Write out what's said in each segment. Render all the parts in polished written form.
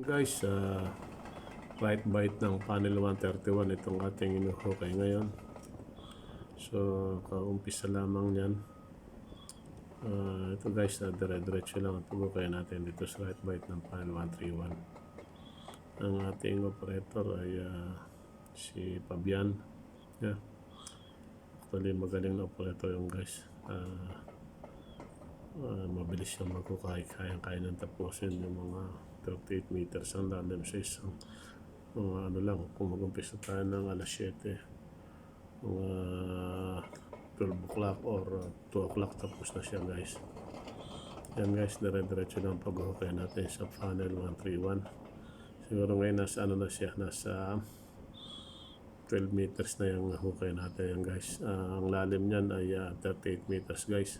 Guys, right bite ng panel 131 itong ating inuhukay ngayon. So, kaumpisa lamang yan. Ito guys, dire-diretso lang ang pagkukay natin dito sa right bite ng panel 131. Ang ating operator ay si Fabian. Yeah. Actually, magaling na operator yung guys. Mabilis siyang magkukay, kaya ng tapusin yung mga 38 meters ang lalim sa isang mga ano lang, kung mag-umpisa tayo ng alas 7 mga 12 o'clock or 2 o'clock tapos na siya guys. Yan guys, dire-diretso lang pag-hukay natin sa funnel 131. Siguro ngayon nasa ano na siya, nasa 12 meters na yung hukay natin yan guys. Ang lalim niyan ay 38 meters guys.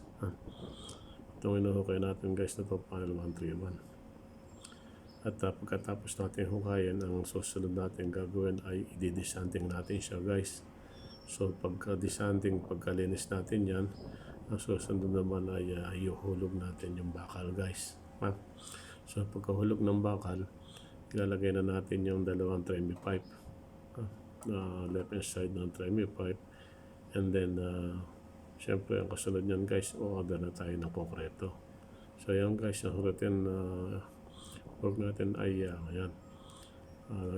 Itong inuhukay natin guys na to, funnel 131. At pagkatapos natin hukayin, ang susunod natin gagawin ay i-desanting natin siya guys. So pagka-desanting, pagkalinis natin yan, ang susunod naman ay iuhulog natin yung bakal guys. So pagkahulog ng bakal, ilalagay na natin yung dalawang tremie pipe, left and side ng tremie pipe, and then syempre ang kasunod nyan guys, order na tayo ng konkreto. So yan guys, ang routine work natin ay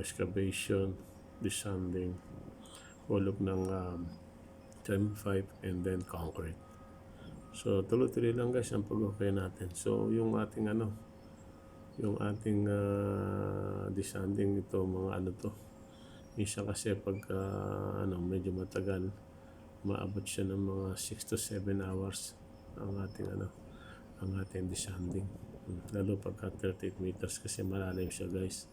excavation, desanding, hulog ng tremie pipe, and then concrete. So tuloy-tuloy lang guys ang pag-hukay natin. So yung ating desanding ito, mga ano to, minsan kasi pagka medyo matagal, maabot siya ng mga 6 to 7 hours ang ating desanding. Lalo pagka 38 meters kasi malalim siya guys.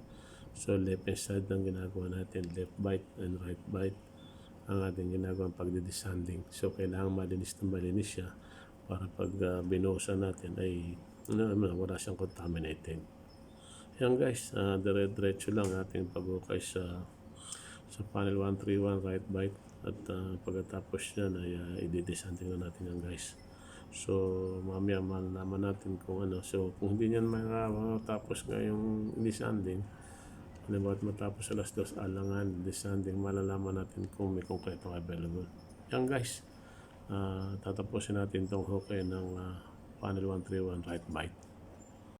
So left and side ang ginagawa natin, left bite and right bite ang ating ginagawa pagdidesanding. So kailangan malinis na malinis siya para pag binuhusan natin ay wala siyang contaminated. Yan guys, dire-diretso lang ating paghukay sa panel 131 right bite. At pagkatapos yan ay i-desanding na natin yan guys. So mamaya malalaman natin kung ano. So kung hindi niyan matapos ngayong desanding, matapos alas 2 alangan desanding, malalaman natin kung may konkretong available. Yan guys, tatapusin natin itong hukay ng panel 131 right bite.